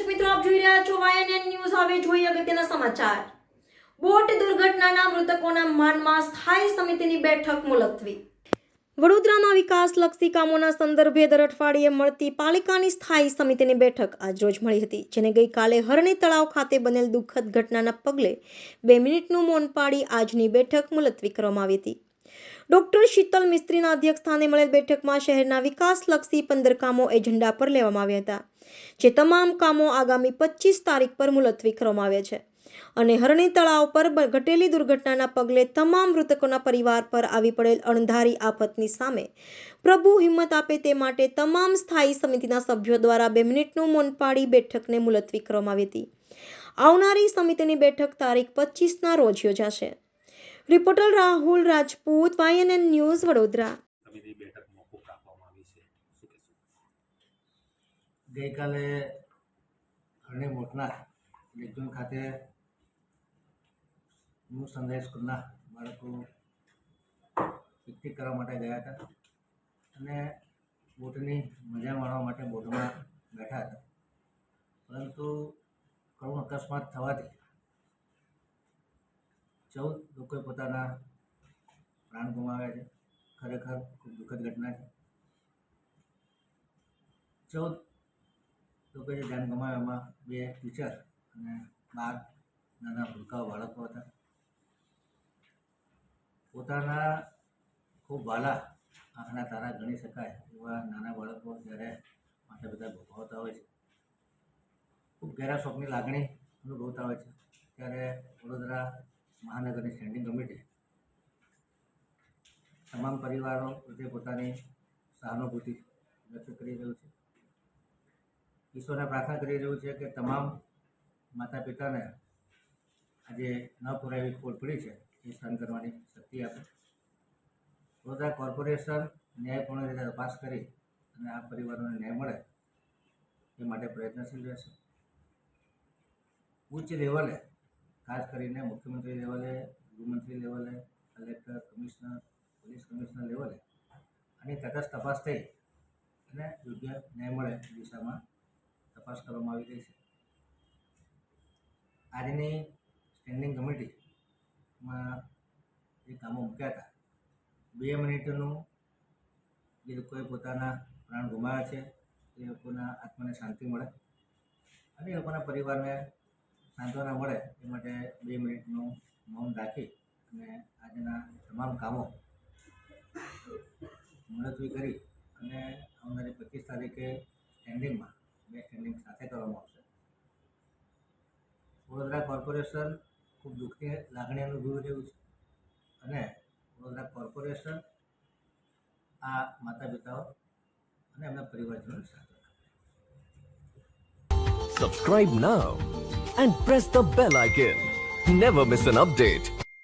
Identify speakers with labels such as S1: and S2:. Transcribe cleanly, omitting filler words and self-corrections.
S1: મિત્રો, આપ જોઈ રહ્યા છો YNN ન્યૂઝ. હવે જોઈએ અગત્યના સમાચાર. બોટ દુર્ઘટનાના મૃતકોના માનમાં સ્થાયી સમિતિની બેઠક મુલતવી. વડોદરાના વિકાસલક્ષી કામોના સંદર્ભે દર અઠવાડિયે મળતી પાલિકાની સ્થાયી સમિતિની બેઠક આજરોજ મળી હતી, જેને ગઈકાલે હરણી તળાવ ખાતે બનેલ દુઃખદ ઘટનાના પગલે 2 મિનિટનું મૌન પાડી આજની બેઠક મુલતવી કરવામાં આવી હતી. ડોક્ટર શીતલ મિસ્ત્રીના અધ્યક્ષસ્થાને મળેલ બેઠકમાં શહેરના વિકાસલક્ષી 15 કામો એજન્ડા પર લેવામાં આવ્યા હતા, જે તમામ કામો આગામી 25 તારીખ પર મુલતવી કરવામાં આવ્યા છે અને હરણી તળાવ પર ઘટેલી દુર્ઘટનાના પગલે તમામ મૃતકોના પરિવાર પર આવી પડેલ અણધારી આફતની સામે પ્રભુ હિંમત આપે તે માટે તમામ સ્થાયી સમિતિના સભ્યો દ્વારા 2 મિનિટનું મૌન પાડી બેઠકને મુલતવી કરવામાં આવી હતી. આવનારી સમિતિની બેઠક તારીખ 25ના રોજ યોજાશે. Reporter Rahul Rajput, YNN news, Vadodara.
S2: સમિતિ બેઠક મોકૂફ રાખવામાં આવી છે. શું કહેશો? ગઈકાલે હરણી મોટના લેકઝોન ખાતે ન્યૂ સનરાઈઝ સ્કૂલના બાળકો પિકનિક કરવા માટે ગયા હતા અને બોટની મજા માણવા માટે બોટમાં બેઠા હતા, પરંતુ કરુણ અકસ્માત થવાથી 14 લોકોએ પોતાના પ્રાણ ગુમાવ્યા છે. ખરેખર ખૂબ દુઃખદ ઘટના છે. 14 લોકોએ જે જાન ગુમાવ્યા એમાં 2 ટીચર અને 12 નાના ભૂલકાઓ બાળકો હતા. પોતાના ખૂબ વાલા આંખના તારા ગણી શકાય એવા નાના બાળકો જ્યારે માતા પિતા ભોગવતા હોય છે, ખૂબ ઘેરા શોકની લાગણી અનુભવતા હોય છે, ત્યારે વડોદરા મહાનગરની સ્ટેન્ડિંગ કમિટી તમામ પરિવારો પ્રત્યે પોતાની સહાનુભૂતિ વ્યક્ત કરી રહ્યું છે. ઈશ્વરને પ્રાર્થના કરી રહ્યું છે કે તમામ માતા પિતાને આજે ન પૂરાય એવી ખોટ પડી છે એ સહન કરવાની શક્તિ આપે. વડોદરા કોર્પોરેશન ન્યાયપૂર્ણ રીતે તપાસ કરી અને આ પરિવારોને ન્યાય મળે એ માટે પ્રયત્નશીલ રહેશે. ઉચ્ચ લેવલે, ખાસ કરીને મુખ્યમંત્રી લેવલે, ગૃહમંત્રી લેવલે, કલેક્ટર, કમિશનર, પોલીસ કમિશનર લેવલે આની તટસ્થ તપાસ થઈ અને યોગ્ય ન્યાય મળે એ દિશામાં તપાસ કરવામાં આવી રહી છે. આજની સ્ટેન્ડિંગ કમિટીમાં જે કામો મૂક્યા હતા, 2 મિનિટનું જે લોકોએ પોતાના પ્રાણ ગુમાવ્યા છે એ લોકોના આત્માને શાંતિ મળે અને એ લોકોના પરિવારને સાંત્વના મળે એ માટે 2 મિનિટનું મૌન રાખી અને આજના તમામ કામો મુલતવી કરી અને આવનારી 25 તારીખે સ્ટેન્ડિંગમાં 2 સ્ટેન્ડિંગ સાથે કરવામાં આવશે. વડોદરા કોર્પોરેશન ખૂબ દુઃખની લાગણી અનુભવી રહ્યું છે અને વડોદરા કોર્પોરેશન આ માતા પિતાઓ અને એમના પરિવારજનોને સાથ આપે.
S3: Subscribe now and press the bell icon. Never miss an update.